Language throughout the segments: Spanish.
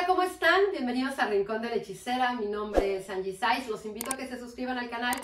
Hola, ¿cómo están? Bienvenidos a Rincón de la Hechicera. Mi nombre es Angie Saiz. Los invito a que se suscriban al canal.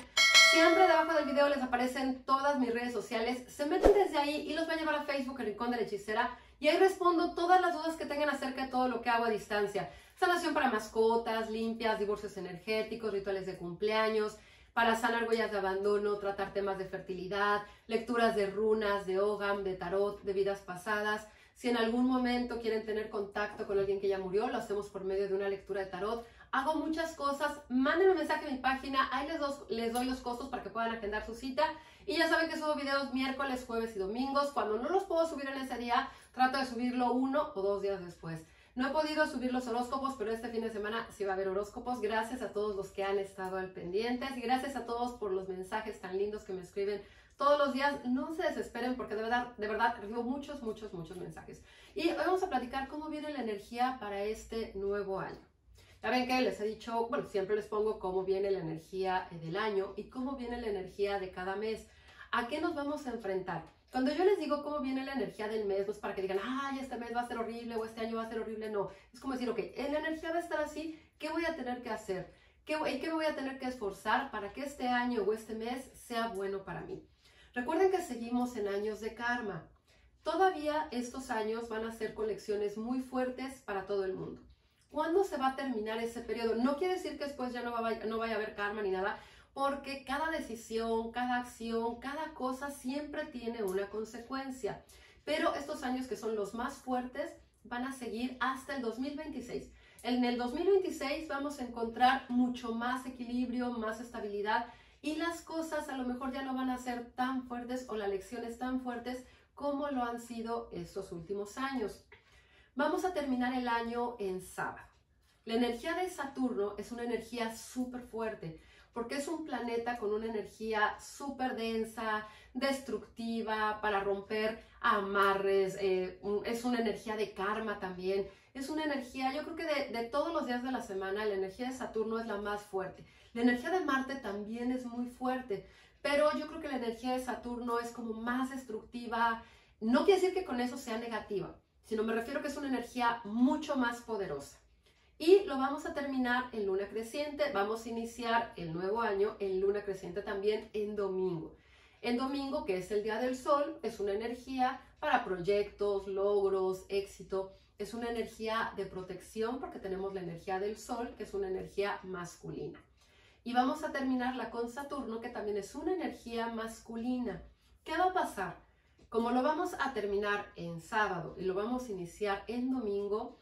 Siempre debajo del video les aparecen todas mis redes sociales. Se meten desde ahí y los va a llevar a Facebook, el Rincón de la Hechicera. Y ahí respondo todas las dudas que tengan acerca de todo lo que hago a distancia. Sanación para mascotas, limpias, divorcios energéticos, rituales de cumpleaños, para sanar huellas de abandono, tratar temas de fertilidad, lecturas de runas, de Ogam, de tarot, de vidas pasadas. Si en algún momento quieren tener contacto con alguien que ya murió, lo hacemos por medio de una lectura de tarot. Hago muchas cosas. Mándenme un mensaje a mi página. Ahí les doy los costos para que puedan agendar su cita. Y ya saben que subo videos miércoles, jueves y domingos. Cuando no los puedo subir en ese día, trato de subirlo 1 o 2 días después. No he podido subir los horóscopos, pero este fin de semana sí va a haber horóscopos. Gracias a todos los que han estado al pendientes. Y gracias a todos por los mensajes tan lindos que me escriben todos los días. No se desesperen porque de verdad recibo muchos mensajes. Y hoy vamos a platicar cómo viene la energía para este nuevo año. Ya ven que les he dicho, bueno, siempre les pongo cómo viene la energía del año y cómo viene la energía de cada mes. ¿A qué nos vamos a enfrentar? Cuando yo les digo cómo viene la energía del mes, no es para que digan, ay, este mes va a ser horrible o este año va a ser horrible, no. Es como decir, ok, la energía va a estar así, ¿qué voy a tener que hacer? ¿En qué me voy a tener que esforzar para que este año o este mes sea bueno para mí? Recuerden que seguimos en años de karma. Todavía estos años van a ser colecciones muy fuertes para todo el mundo. ¿Cuándo se va a terminar ese periodo? No quiere decir que después ya no vaya a haber karma ni nada, porque cada decisión, cada acción, cada cosa siempre tiene una consecuencia. Pero estos años que son los más fuertes van a seguir hasta el 2026. En el 2026 vamos a encontrar mucho más equilibrio, más estabilidad y las cosas a lo mejor ya no van a ser tan fuertes o las lecciones tan fuertes como lo han sido estos últimos años. Vamos a terminar el año en sábado. La energía de Saturno es una energía súper fuerte porque es un planeta con una energía súper densa, destructiva, para romper amarres, es una energía de karma también, es una energía, yo creo que de todos los días de la semana, la energía de Saturno es la más fuerte. La energía de Marte también es muy fuerte, pero yo creo que la energía de Saturno es como más destructiva. No quiere decir que con eso sea negativa, sino me refiero que es una energía mucho más poderosa. Y lo vamos a terminar en luna creciente. Vamos a iniciar el nuevo año en luna creciente también en domingo. En domingo, que es el día del sol, es una energía para proyectos, logros, éxito. Es una energía de protección porque tenemos la energía del sol, que es una energía masculina. Y vamos a terminarla con Saturno, que también es una energía masculina. ¿Qué va a pasar? Como lo vamos a terminar en sábado y lo vamos a iniciar en domingo,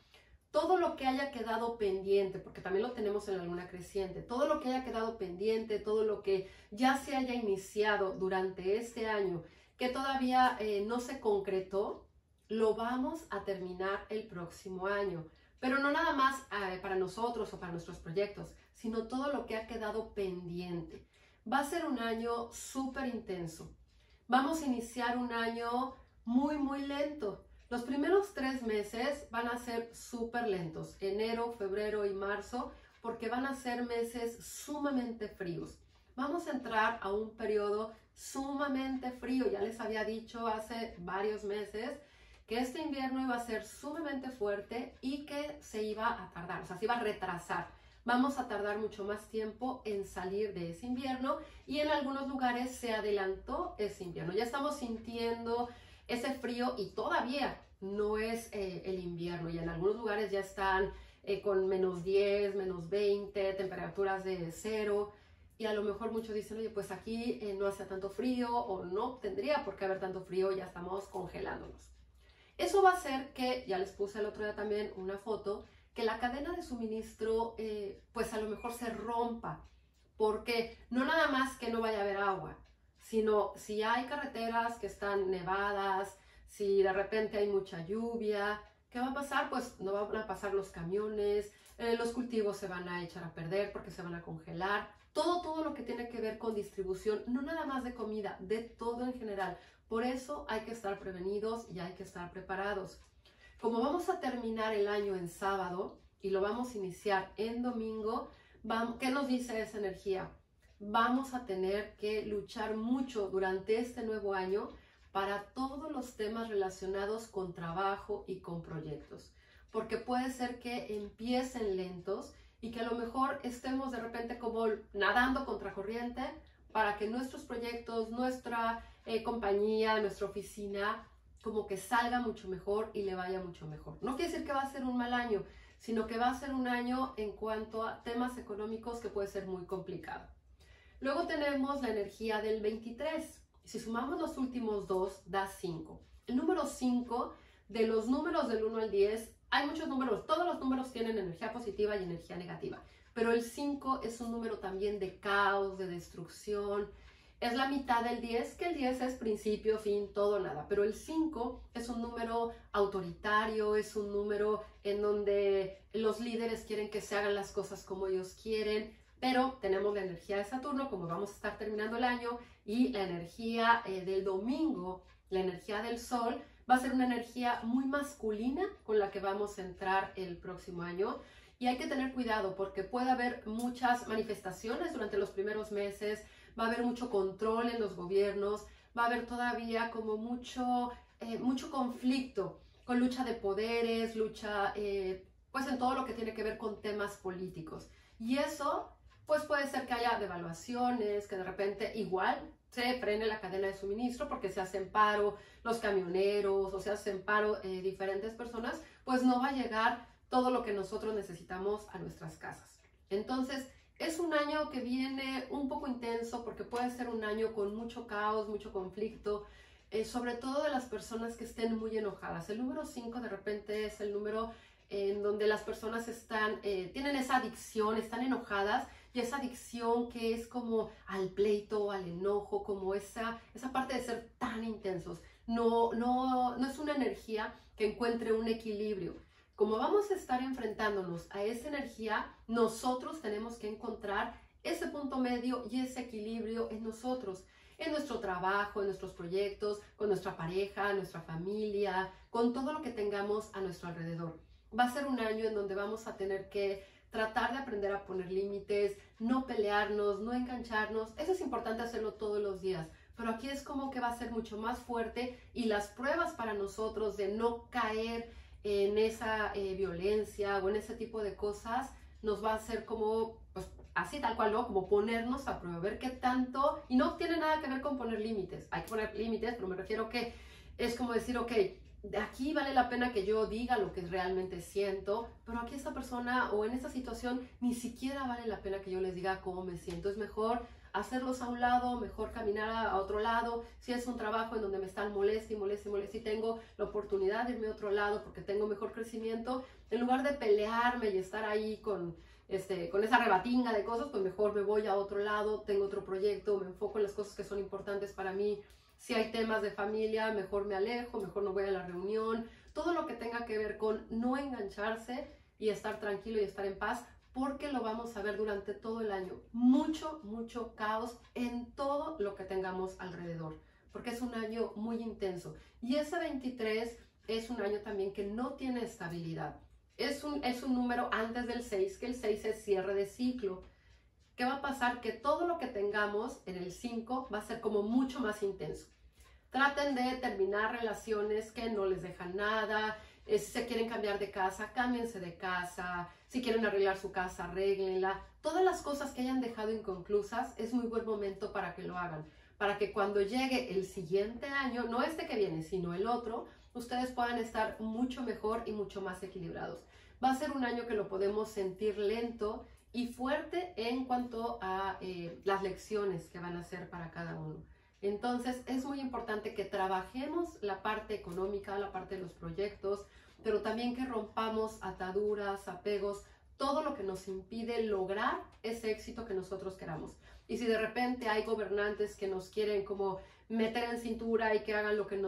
todo lo que haya quedado pendiente, porque también lo tenemos en la luna creciente, todo lo que haya quedado pendiente, todo lo que ya se haya iniciado durante este año, que todavía no se concretó, lo vamos a terminar el próximo año. Pero no nada más para nosotros o para nuestros proyectos, sino todo lo que ha quedado pendiente. Va a ser un año súper intenso. Vamos a iniciar un año muy lento. Los primeros 3 meses van a ser súper lentos, enero, febrero y marzo, porque van a ser meses sumamente fríos. Vamos a entrar a un periodo sumamente frío. Ya les había dicho hace varios meses que este invierno iba a ser sumamente fuerte y que se iba a tardar, o sea, se iba a retrasar. Vamos a tardar mucho más tiempo en salir de ese invierno y en algunos lugares se adelantó ese invierno. Ya estamos sintiendo ese frío y todavía no es el invierno y en algunos lugares ya están con -10, -20, temperaturas de 0 y a lo mejor muchos dicen, oye, pues aquí no hace tanto frío o no tendría por qué haber tanto frío, ya estamos congelándonos. Eso va a hacer que, ya les puse el otro día también una foto, que la cadena de suministro pues a lo mejor se rompa, porque no nada más que no vaya a haber agua, sino si hay carreteras que están nevadas, si de repente hay mucha lluvia, ¿qué va a pasar? Pues no van a pasar los camiones, los cultivos se van a echar a perder porque se van a congelar, todo lo que tiene que ver con distribución, no nada más de comida, de todo en general. Por eso hay que estar prevenidos y hay que estar preparados. Como vamos a terminar el año en sábado y lo vamos a iniciar en domingo, ¿qué nos dice esa energía? Vamos a tener que luchar mucho durante este nuevo año para todos los temas relacionados con trabajo y con proyectos. porque puede ser que empiecen lentos y que a lo mejor estemos de repente como nadando contra corriente para que nuestros proyectos, nuestra compañía, nuestra oficina, como que salga mucho mejor y le vaya mucho mejor. No quiere decir que va a ser un mal año, sino que va a ser un año en cuanto a temas económicos que puede ser muy complicado. Luego tenemos la energía del 23. Si sumamos los últimos dos, da 5. El número 5, de los números del 1 al 10, hay muchos números. Todos los números tienen energía positiva y energía negativa. Pero el 5 es un número también de caos, de destrucción. Es la mitad del 10, que el 10 es principio, fin, todo, nada. Pero el 5 es un número autoritario, es un número en donde los líderes quieren que se hagan las cosas como ellos quieren. Pero tenemos la energía de Saturno, como vamos a estar terminando el año, y la energía del domingo, la energía del Sol, va a ser una energía muy masculina con la que vamos a entrar el próximo año. Y hay que tener cuidado porque puede haber muchas manifestaciones durante los primeros meses, va a haber mucho control en los gobiernos, va a haber todavía como mucho conflicto con lucha de poderes, lucha pues en todo lo que tiene que ver con temas políticos. Y eso pues puede ser que haya devaluaciones, que de repente igual se frene la cadena de suministro porque se hacen paro los camioneros o se hacen paro diferentes personas, pues no va a llegar todo lo que nosotros necesitamos a nuestras casas. Entonces, es un año que viene un poco intenso porque puede ser un año con mucho caos, mucho conflicto, sobre todo de las personas que estén muy enojadas. El número 5 de repente es el número en donde las personas tienen esa adicción, están enojadas, y esa adicción que es como al pleito, al enojo, como esa parte de ser tan intensos. No es una energía que encuentre un equilibrio. Como vamos a estar enfrentándonos a esa energía, nosotros tenemos que encontrar ese punto medio y ese equilibrio en nosotros, en nuestro trabajo, en nuestros proyectos, con nuestra pareja, nuestra familia, con todo lo que tengamos a nuestro alrededor. Va a ser un año en donde vamos a tener que tratar de aprender a poner límites, no pelearnos, no engancharnos. Eso es importante hacerlo todos los días. Pero aquí es como que va a ser mucho más fuerte y las pruebas para nosotros de no caer en esa violencia o en ese tipo de cosas nos va a hacer como, pues así tal cual, ¿no? Como ponernos a prueba, ver qué tanto, y no tiene nada que ver con poner límites. Hay que poner límites, pero me refiero que es como decir, ok, de aquí vale la pena que yo diga lo que realmente siento, pero aquí esta persona o en esta situación ni siquiera vale la pena que yo les diga cómo me siento. Es mejor hacerlos a un lado, mejor caminar a otro lado. Si es un trabajo en donde me están moleste y tengo la oportunidad de irme a otro lado porque tengo mejor crecimiento, en lugar de pelearme y estar ahí con esa rebatinga de cosas, pues mejor me voy a otro lado, tengo otro proyecto, me enfoco en las cosas que son importantes para mí. Si hay temas de familia, mejor me alejo, mejor no voy a la reunión. Todo lo que tenga que ver con no engancharse y estar tranquilo y estar en paz, porque lo vamos a ver durante todo el año. Mucho caos en todo lo que tengamos alrededor, porque es un año muy intenso. Y ese 23 es un año también que no tiene estabilidad. Es un número antes del 6, que el 6 es cierre de ciclo. ¿Qué va a pasar? Que todo lo que tengamos en el 5 va a ser como mucho más intenso. Traten de terminar relaciones que no les dejan nada. Si se quieren cambiar de casa, cámbiense de casa. Si quieren arreglar su casa, arréglenla. Todas las cosas que hayan dejado inconclusas es muy buen momento para que lo hagan. Para que cuando llegue el siguiente año, no este que viene, sino el otro, ustedes puedan estar mucho mejor y mucho más equilibrados. Va a ser un año que lo podemos sentir lento y fuerte en cuanto a las lecciones que van a ser para cada uno. Entonces es muy importante que trabajemos la parte económica, la parte de los proyectos, pero también que rompamos ataduras, apegos, todo lo que nos impide lograr ese éxito que nosotros queramos. Y si de repente hay gobernantes que nos quieren como meter en cintura y que hagan lo que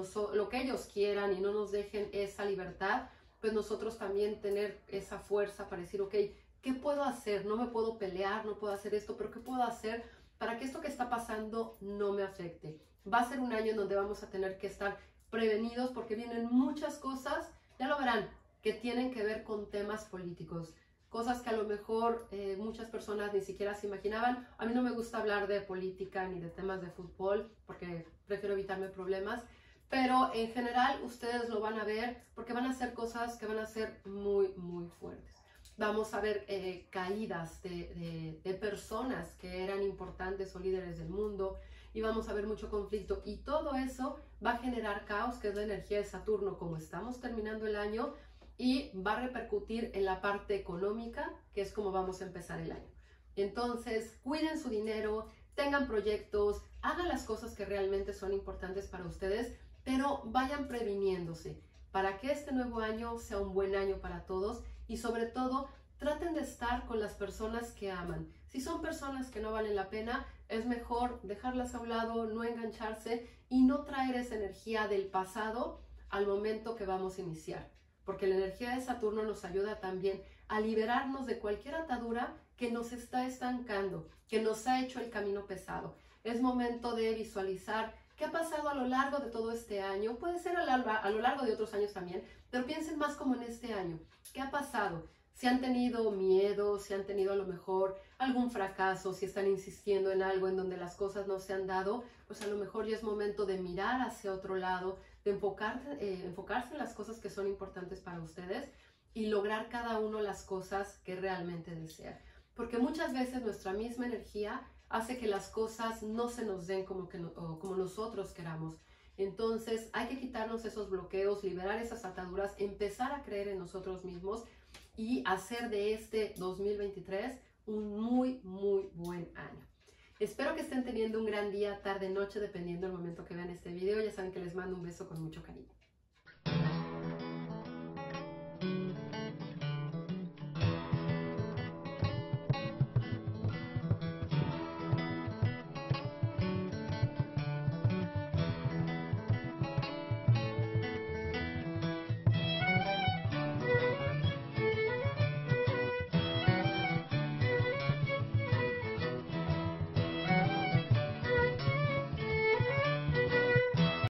ellos quieran y no nos dejen esa libertad, pues nosotros también tener esa fuerza para decir, ok, ¿qué puedo hacer? No me puedo pelear, no puedo hacer esto, pero ¿qué puedo hacer para que esto que está pasando no me afecte? Va a ser un año en donde vamos a tener que estar prevenidos porque vienen muchas cosas, ya lo verán, que tienen que ver con temas políticos. Cosas que a lo mejor muchas personas ni siquiera se imaginaban. A mí no me gusta hablar de política ni de temas de fútbol porque prefiero evitarme problemas, pero en general ustedes lo van a ver porque van a hacer cosas que van a ser muy, muy fuertes. Vamos a ver caídas de personas que eran importantes o líderes del mundo, y vamos a ver mucho conflicto, y todo eso va a generar caos, que es la energía de Saturno, como estamos terminando el año, y va a repercutir en la parte económica, que es como vamos a empezar el año. Entonces, cuiden su dinero, tengan proyectos, hagan las cosas que realmente son importantes para ustedes, pero vayan previniéndose para que este nuevo año sea un buen año para todos, y sobre todo traten de estar con las personas que aman. Si son personas que no valen la pena, es mejor dejarlas a un lado, no engancharse y no traer esa energía del pasado al momento que vamos a iniciar, porque la energía de Saturno nos ayuda también a liberarnos de cualquier atadura que nos está estancando, que nos ha hecho el camino pesado. Es momento de visualizar qué ha pasado a lo largo de todo este año, puede ser a lo largo de otros años también, pero piensen más como en este año. ¿Qué ha pasado? Si han tenido miedo, si han tenido a lo mejor algún fracaso, si están insistiendo en algo en donde las cosas no se han dado, pues a lo mejor ya es momento de mirar hacia otro lado, de enfocarse en las cosas que son importantes para ustedes y lograr cada uno las cosas que realmente desean. Porque muchas veces nuestra misma energía hace que las cosas no se nos den como nosotros queramos. Entonces hay que quitarnos esos bloqueos, liberar esas ataduras, empezar a creer en nosotros mismos y hacer de este 2023 un muy, muy buen año. Espero que estén teniendo un gran día, tarde, noche, dependiendo del momento que vean este video. Ya saben que les mando un beso con mucho cariño.